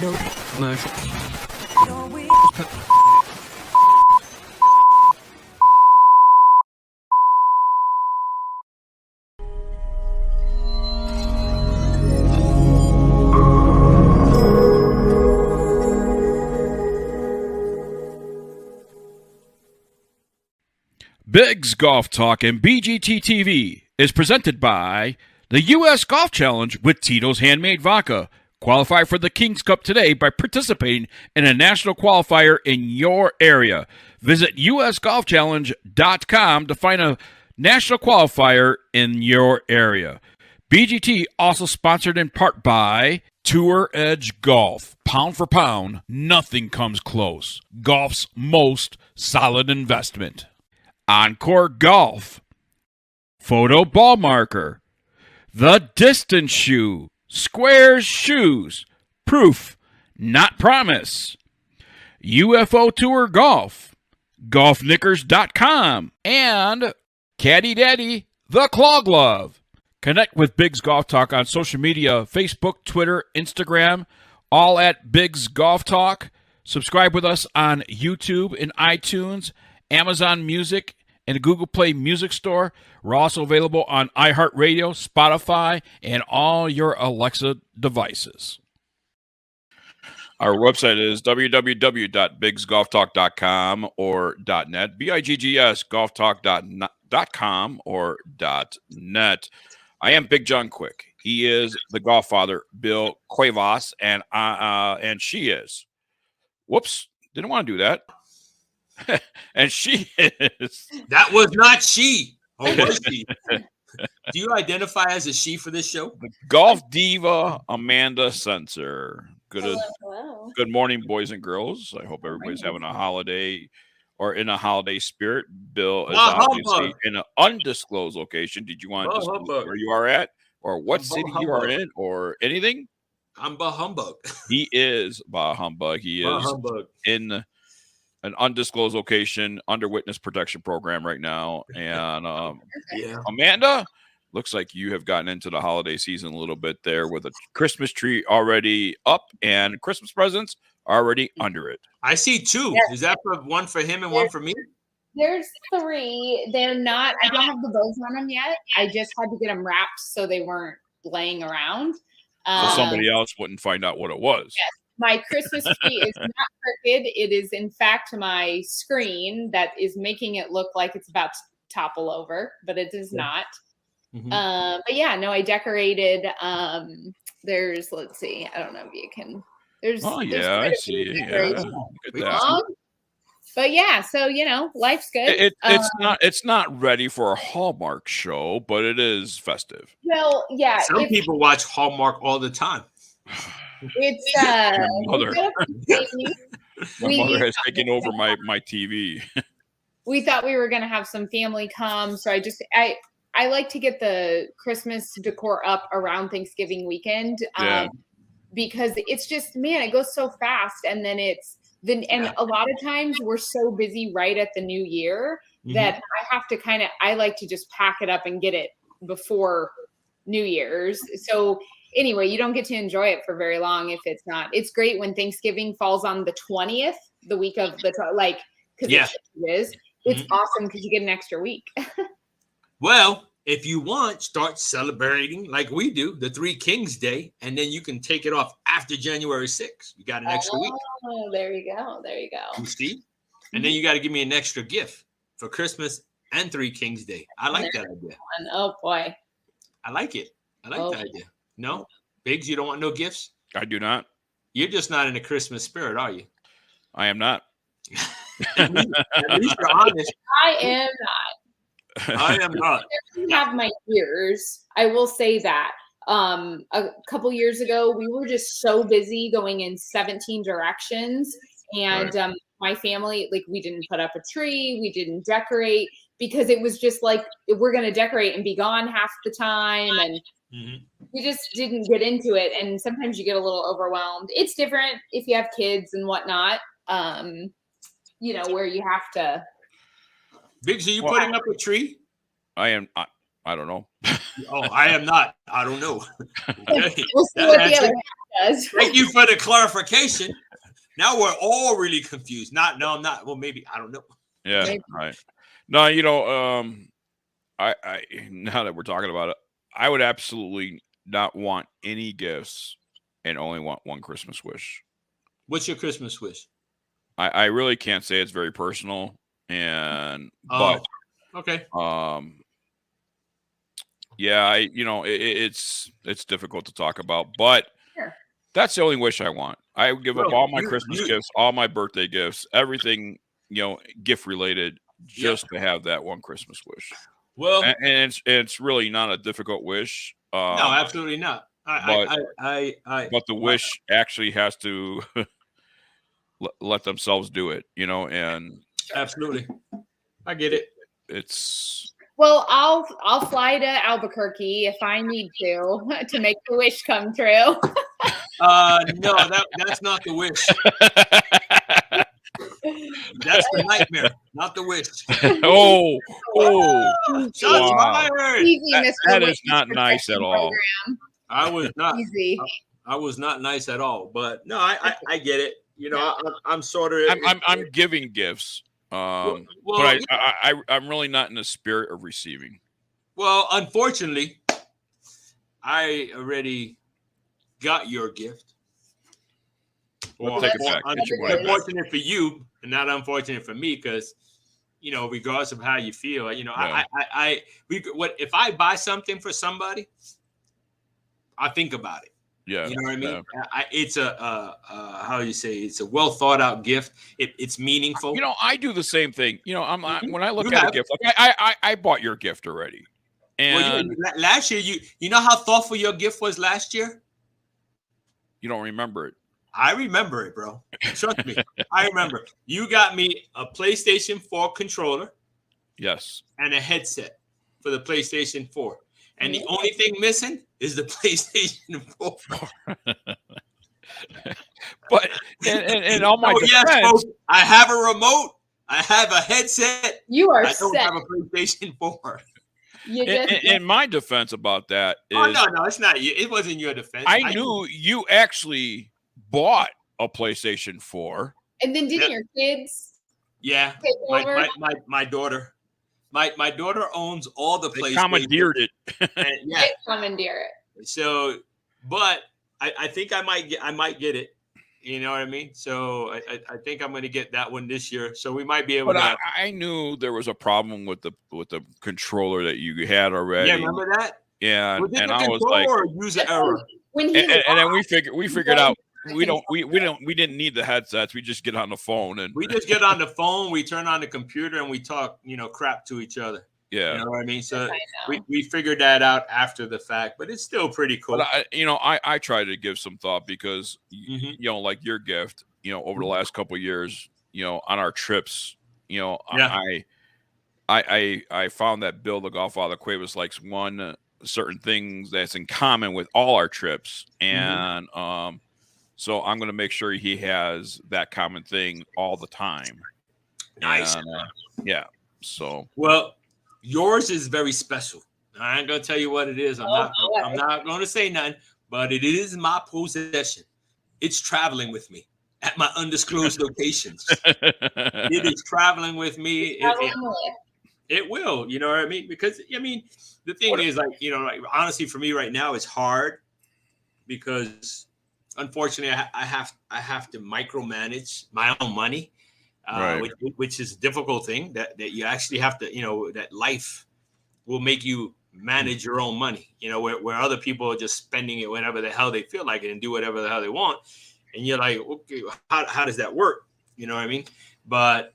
No. Biggs Golf Talk and BGT-TV is presented by the U.S. Golf Challenge with Tito's Handmade Vodka. Qualify for the King's Cup today by participating in a national qualifier in your area. Visit usgolfchallenge.com to find a national qualifier in your area. BGT also sponsored in part by Tour Edge Golf. Pound for pound, nothing comes close. Golf's most solid investment. Encore Golf, Photo Ball Marker, The Distance Shoe, Squares Shoes, Proof, Not Promise, UFO Tour Golf, GolfKnickers.com, and Caddy Daddy, The Claw Glove. Connect with Biggs Golf Talk on social media, Facebook, Twitter, Instagram, all at Biggs Golf Talk. Subscribe with us on YouTube and iTunes, Amazon Music, and the Google Play Music Store. We're also available on iHeartRadio, Spotify, and all your Alexa devices. Our website is www.biggsgolftalk.com or .net, BIGGS golftalk.com or .net. I am Big John Quick. He is the GolfFather, Bill Cuevas, and she is. Whoops, didn't want to do that. And she is. That was not she. Or was she? Do you identify as a she for this show? The golf diva, Amanda Sensor. Hello. Good morning, boys and girls. I hope everybody's having a holiday or in a holiday spirit. Bill is obviously in an undisclosed location. Did you want to disclose where you are at or what city you are in or anything? I'm Bah Humbug. He is Bah Humbug. He is in an undisclosed location under witness protection program right now. And Amanda, looks like you have gotten into the holiday season a little bit there with a Christmas tree already up and Christmas presents already under it. I see two. Yes. Is that one for him and one for me? There's three. They're not, I don't have the bows on them yet. I just had to get them wrapped so they weren't laying around. So somebody else wouldn't find out what it was. Yes. My Christmas tree is not crooked. It is, in fact, my screen that is making it look like it's about to topple over, but it is not. Mm-hmm. But yeah, no, I decorated. There's, let's see, I don't know if you can. There's. I see. Yeah. But yeah, so life's good. It's not ready for a Hallmark show, but it is festive. Well, yeah. Some people watch Hallmark all the time. It's my mother has taken over my TV. We thought we were going to have some family come, so I like to get the Christmas decor up around Thanksgiving weekend, because it's just, man, it goes so fast, and then and a lot of times we're so busy right at the new year that I like to just pack it up and get it before New Year's. So anyway, you don't get to enjoy it for very long if it's not. It's great when Thanksgiving falls on the 20th, the week of the because it is. It's awesome because you get an extra week. Well, if you want, start celebrating like we do, the Three Kings Day, and then you can take it off after January 6th. You got an extra week. Oh, there you go. You see? And then you got to give me an extra gift for Christmas and Three Kings Day. I like that idea. Oh boy, I like it. I like that idea. No? Biggs, you don't want no gifts? I do not. You're just not in the Christmas spirit, are you? I am not. At least you're honest. I am not. I have my years. I will say that. A couple years ago, we were just so busy going in 17 directions. And my family, we didn't put up a tree. We didn't decorate because it was just we're going to decorate and be gone half the time. And we just didn't get into it. And sometimes you get a little overwhelmed. It's different if you have kids and whatnot, where you have to. Biggs, are you putting up a tree? I I don't know. Oh, I am not. I don't know. Okay. We'll see That what the answer- other half does. Thank you for the clarification. Now we're all really confused. No, I'm not. Well, maybe I don't know. Yeah, Maybe. right. No, you know, I now that we're talking about it, I would absolutely not want any gifts and only want one Christmas wish. What's your Christmas wish? I really can't say it's very personal, and Oh, but okay. yeah, it's difficult to talk about, but Sure. that's the only wish I want. I would give up Well, all my you- Christmas you- gifts, all my birthday gifts, everything, gift related, just to have that one Christmas wish. Well, And it's really not a difficult wish. no, absolutely not. but But the wish actually has to let themselves do it, and absolutely, I get it. it's Well, I'll fly to Albuquerque if I need to make the wish come true. No, that's not the wish. That's the nightmare, not the wish. oh Shots Wow. fired. Easy, Mr. that Wish is not nice at protection all. program. I was not. Easy. I was not nice at all. But no, I get it. I'm sort of. I'm giving gifts, well, but I'm really not in the spirit of receiving. well, unfortunately, I already got your gift. Well, take it back. Get your money back. Unfortunate for you, and not unfortunate for me, because regardless of how you feel, Yeah. if I buy something for somebody, I think about it. Yeah, You know what I mean? yeah. It's how you say, it's a well thought out gift. It's meaningful. I do the same thing. Mhm. When I look You at a have. gift, like I bought your gift already, Well, and last year, you know how thoughtful your gift was last year? you don't remember it. I remember it, bro. Trust me. I remember. You got me a PlayStation 4 controller Yes. and a headset for the PlayStation 4. And the only thing missing is the PlayStation 4. But and all my defense, yes, folks, I have a remote. I have a headset. You are I don't set. have a PlayStation 4. You just in my defense about that is, Oh, no, it's not you. It wasn't your defense. I knew you actually bought a PlayStation 4. and then didn't Yeah. your kids Yeah, take over? my daughter. My daughter owns all the They PlayStation. commandeered it. And, yeah. They commandeer it. So, but I think I might get it. You know what I mean? So I think I'm going to get that one this year. So we might be able But to. I knew there was a problem with the controller that you had already. Yeah, remember that? And Was it and the I was like, controller or user error? When he and then we figured out we Freaking didn't need the headsets. We just get on the phone and We just get on the phone, we turn on the computer, and we talk, crap to each other. yeah. You know what I mean? So I know. we figured that out after the fact, but it's still pretty cool. But I try to give some thought because Mhm. like your gift, over the last couple of years, on our trips, Yeah. I found that Bill the GolfFather Cuevas likes one certain things that's in common with all our trips, and so I'm going to make sure he has that common thing all the time. Nice. And, yeah. So Well, yours is very special. I ain't gonna tell you what it is. I'm boy. not gonna say nothing, but it is my possession. It's traveling with me at my undisclosed locations. It is traveling with me. It will, you know what I mean? Because the thing is, honestly, for me right now, it's hard because unfortunately I have to micromanage my own money. Right. Which is a difficult thing that you actually have to, that life will make you manage your own money, where other people are just spending it whenever the hell they feel like it and do whatever the hell they want. And you're like, okay, how does that work? You know what I mean? But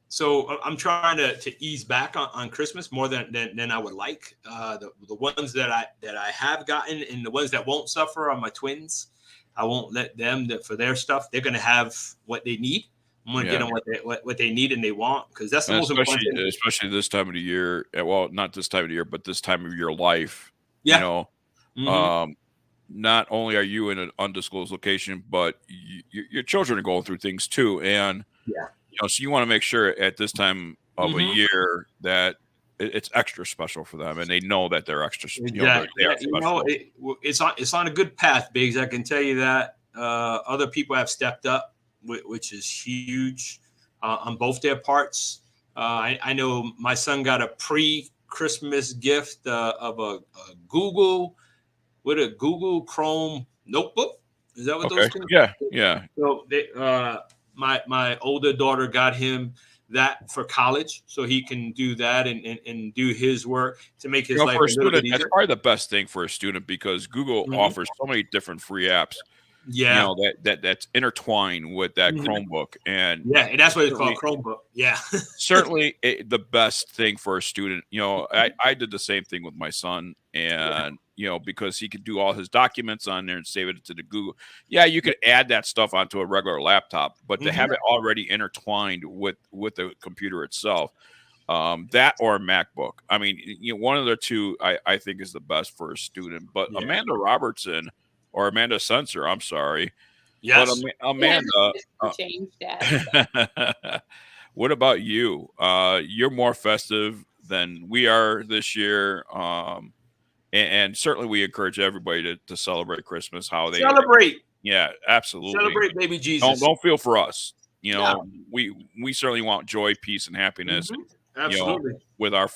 so I'm trying to ease back on Christmas more than I would like. The ones that I have gotten and the ones that won't suffer are my twins. I won't let them for their stuff. They're going to have what they need. I'm going to get them what they need and they want, because that's the most important thing. Especially this time of the year. Well, not this time of the year, but this time of your life. Yeah. Not only are you in an undisclosed location, but your children are going through things too. And, so you want to make sure at this time of a year that it's extra special for them, and they know that they're extra. Exactly. It's on a good path, Biggs. I can tell you that. Other people have stepped up, which is huge on both their parts. I know my son got a pre-Christmas gift of a Google Chrome notebook. Is that what those things? Yeah. So my older daughter got him that for college, so he can do that and do his work to make his life for a little student. bit easier. That's probably the best thing for a student, because Google offers so many different free apps. Yeah, that's intertwined with that Chromebook, and that's what it's called, Chromebook. Yeah, certainly the best thing for a student. I did the same thing with my son, and because he could do all his documents on there and save it to the Google. Yeah, you could add that stuff onto a regular laptop, but to have it already intertwined with the computer itself, that or a MacBook. I mean, one of the two I think is the best for a student. But Amanda Robertson. Or Amanda Sensor, I'm sorry. Yes. But Amanda, changed that. What about you? You're more festive than we are this year. And certainly we encourage everybody to celebrate Christmas, how they celebrate. Yeah, absolutely. Celebrate baby Jesus. Don't feel for us. We certainly want joy, peace, and happiness. Absolutely. With our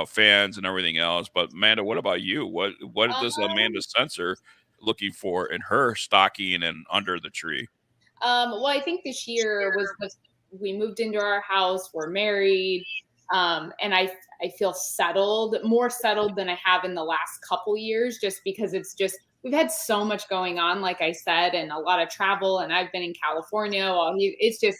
fans and everything else. But Amanda, what about you? What does Amanda Sensor looking for in her stocking and under the tree? Well, I think this year was we moved into our house, we're married, and I feel more settled than I have in the last couple years, just because we've had so much going on, like I said, and a lot of travel, and I've been in California. It's just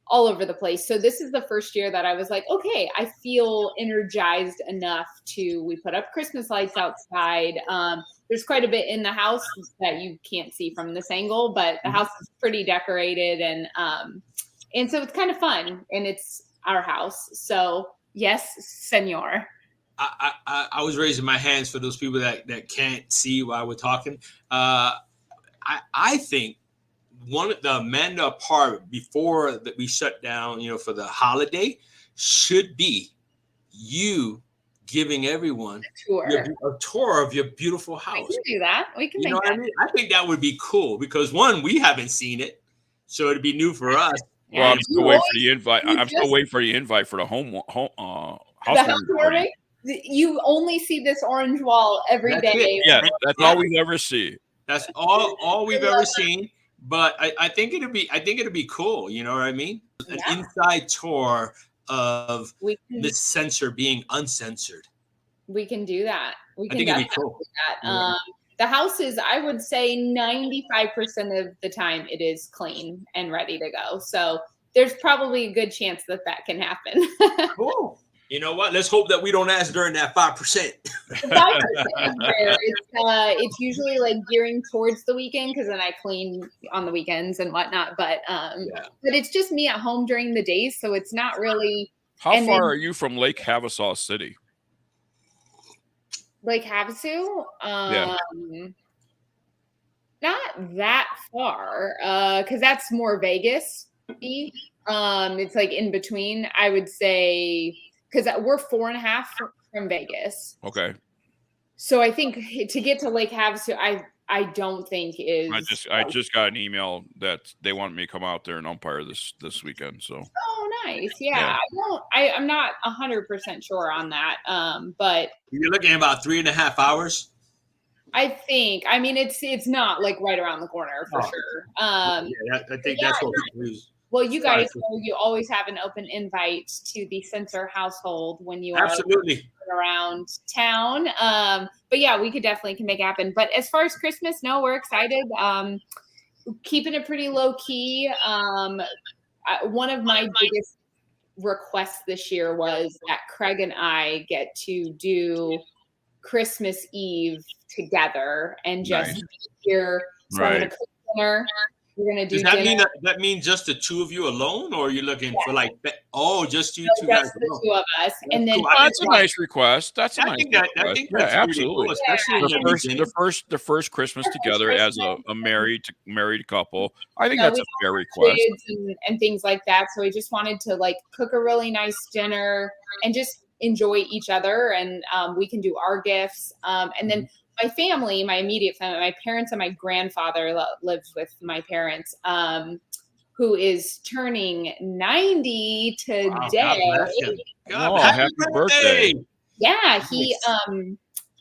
all over the place. So this is the first year that I was like, okay, I feel energized enough we put up Christmas lights outside. There's quite a bit in the house that you can't see from this angle, but the house is pretty decorated, and so it's kind of fun, and it's our house. So yes, senor. I was raising my hands for those people that can't see while we're talking. I think one of the Amanda part before that we shut down, for the holiday, should be you giving everyone a tour of your beautiful house. We can do that. We can. You know what I mean? I think that would be cool, because one, we haven't seen it, so it'd be new for us. Well, I'm still waiting for the invite. I'm still waiting for the invite for the housewarming. You only see this orange wall every day. Yeah, that's all we ever see. That's all we've ever seen. But I think it'd be cool. You know what I mean? An inside tour of this Sensor being uncensored. We can do that. We can definitely do that. The house is, I would say, 95% of the time it is clean and ready to go. So there's probably a good chance that can happen. Cool. You know what? Let's hope that we don't ask during that 5%. 5% is rare. It's usually like gearing towards the weekend, because then I clean on the weekends and whatnot. But it's just me at home during the days, so it's not really. How far are you from Lake Havasu City? Lake Havasu? Not that far, because that's more Vegas-y. It's like in between, I would say. Because we're 4.5 from Vegas. Okay. So I think to get to Lake Havasu, I don't think is. I just got an email that they want me to come out there and umpire this weekend. So. Oh, nice. Yeah. I'm not 100% sure on that. But you're looking at about 3.5 hours. I think. I mean, it's not like right around the corner for sure. I think that's what we use. Well, you guys know you always have an open invite to the Sensor household when you are around town. But yeah, we could definitely make it happen. But as far as Christmas, no, we're excited. Keeping it pretty low key. One of my biggest requests this year was that Craig and I get to do Christmas Eve together and just be here. So I'm going to cook dinner. We're gonna do. Does that mean just the two of you alone, or are you looking for just you two guys? Just the two of us, and then that's a nice request. That's a nice request. I think that's absolutely cool, especially the first Christmas together as a married couple. I think that's a fair request. And things like that. So we just wanted to cook a really nice dinner and just enjoy each other, and we can do our gifts. And then my family, my immediate family, my parents and my grandfather lives with my parents, who is turning 90 today. Wow, God bless him. Oh, happy birthday. Yeah,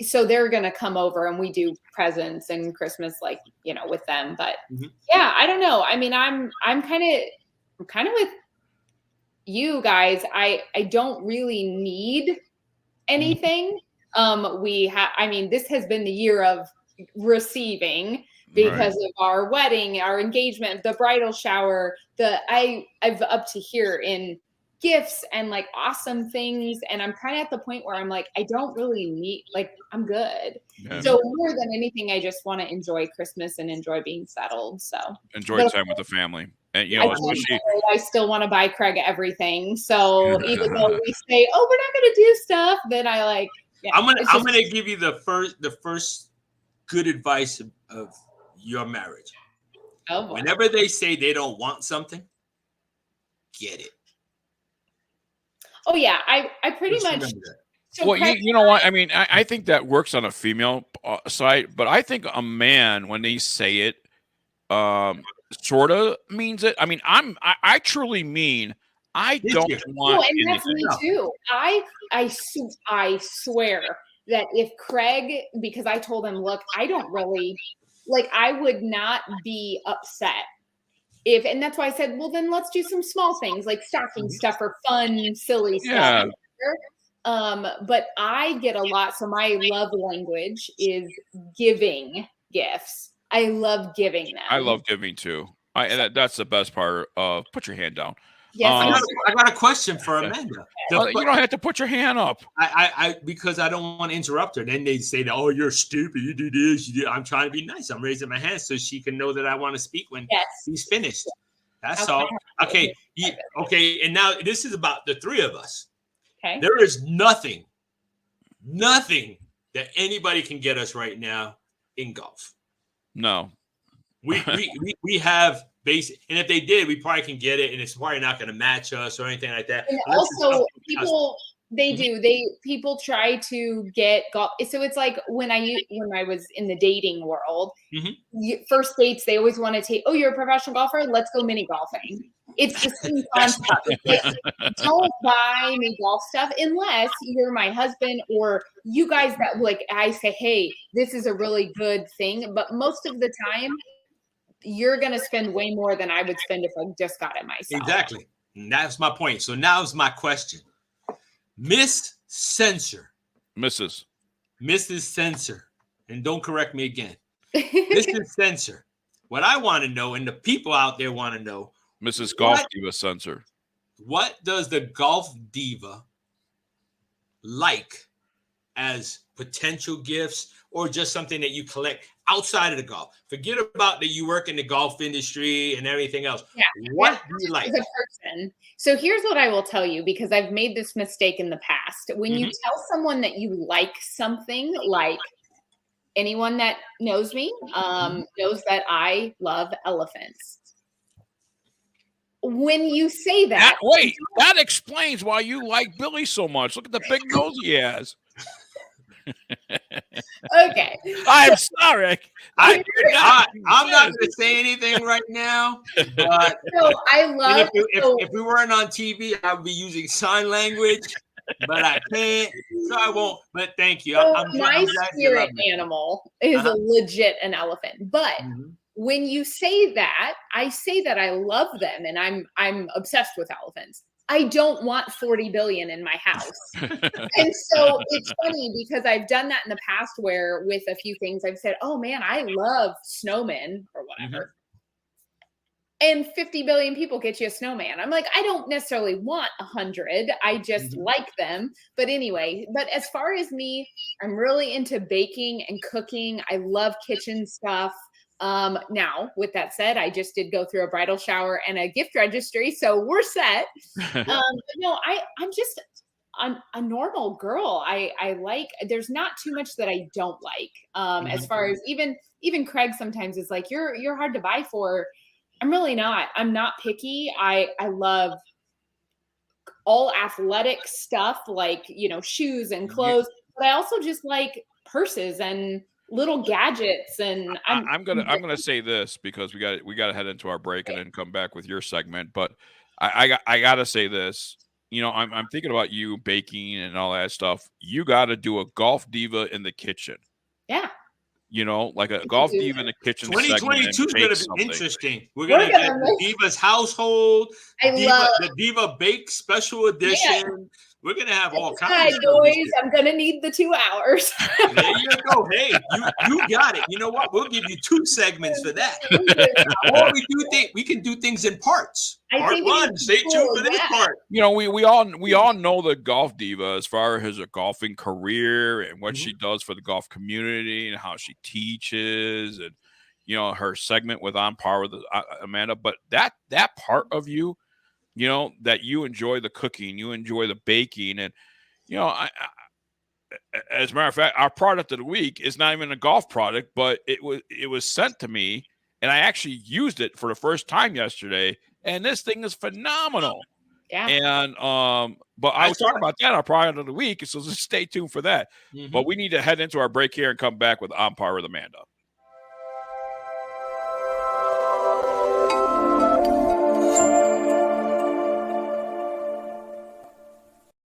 so they're going to come over and we do presents and Christmas, like, you know, with them. But yeah, I don't know. I mean, I'm kind of with you guys. I don't really need anything. I mean, this has been the year of receiving because of our wedding, our engagement, the bridal shower, I've up to here in gifts and like awesome things. And I'm kind of at the point where I'm like, I don't really need, like, I'm good. Yeah. So more than anything, I just want to enjoy Christmas and enjoy being settled. So enjoy time with the family. And you know, I still want to buy Craig everything. So even though we say, oh, we're not going to do stuff, then I like, yeah, I'm gonna give you the first good advice of your marriage. Oh, boy. Whenever they say they don't want something, get it. Oh yeah, I pretty much. So well, you know what? I mean, I think that works on a female side, but I think a man, when they say it, sort of means it. I mean, I truly mean I don't want. No, and that's me too. I swear that if Craig, because I told him, look, I don't really like. I would not be upset. And that's why I said, well, then let's do some small things like stocking stuff or fun, silly stuff. But I get a lot. So my love language is giving gifts. I love giving them. I love giving too. That's the best part of put your hand down. Yes, I got a question for Amanda. You don't have to put your hand up. I because I don't want to interrupt her. Then they say, "Oh, you're stupid. You do this. You do." I'm trying to be nice. I'm raising my hand so she can know that I want to speak when he's finished. That's all. Okay. Okay. And now this is about the three of us. Okay. There is nothing that anybody can get us right now in golf. No. We have basic, and if they did, we probably can get it, and it's probably not going to match us or anything like that. And also, people try to get golf. So it's like when I was in the dating world, first dates, they always want to take, oh, you're a professional golfer, let's go mini golfing. It's the same concept. Like, don't buy me golf stuff unless you're my husband or you guys that like I say, hey, this is a really good thing. But most of the time, you're going to spend way more than I would spend if I just got it myself. Exactly. And that's my point. So now's my question. Mrs. Censor, and don't correct me again. Mrs. Censor, what I want to know, and the people out there want to know, Mrs. Golf Diva Censor, what does the golf diva like as potential gifts or just something that you collect outside of the golf? Forget about that you work in the golf industry and everything else. Yeah. What do you like? As a person. So here's what I will tell you, because I've made this mistake in the past. When you tell someone that you like something, like anyone that knows me knows that I love elephants. When you say that, that explains why you like Billy so much. Look at the big nose he has. Okay. I'm sorry. I'm not going to say anything right now. But I love. If we weren't on TV, I would be using sign language, but I can't, so I won't. But thank you. My spirit animal is a legit an elephant, but. When you say that, I say that I love them and I'm obsessed with elephants. I don't want 40 billion in my house. And so it's funny because I've done that in the past where with a few things I've said, oh man, I love snowmen or whatever. And 50 billion people get you a snowman. I'm like, I don't necessarily want 100. I just like them. But anyway, but as far as me, I'm really into baking and cooking. I love kitchen stuff. Now, with that said, I just did go through a bridal shower and a gift registry, so we're set. No, I'm just a normal girl. I like. There's not too much that I don't like. As far as even Craig sometimes is like, you're hard to buy for. I'm really not. I'm not picky. I love all athletic stuff, like, shoes and clothes, but I also just like purses and little gadgets. And I'm gonna say this because we got to head into our break and then come back with your segment. But I gotta say this. I'm thinking about you baking and all that stuff. You got to do a Golf Diva in the kitchen. Yeah. Like a Golf Diva in the kitchen. 2022 is going to be interesting. We're We're going to get gonna the Diva's household, the Diva Bake Special Edition. Yeah. We're going to have all kinds Hi, of stuff. boys. I'm going to need the 2 hours. There you go. Hey, you got it. You know what? We'll give you 2 segments for that. Or we can do things in parts. Part 1. Stay tuned for this part. We all know the Golf Diva as far as her golfing career and what she does for the golf community and how she teaches and her segment with On Par with Amanda. But that part of you, that you enjoy the cooking, you enjoy the baking, and as a matter of fact, our product of the week is not even a golf product, but it was sent to me, and I actually used it for the first time yesterday, and this thing is phenomenal. Yeah. And but I was talking about that our product of the week, so just stay tuned for that. But we need to head into our break here and come back with On Par with Amanda.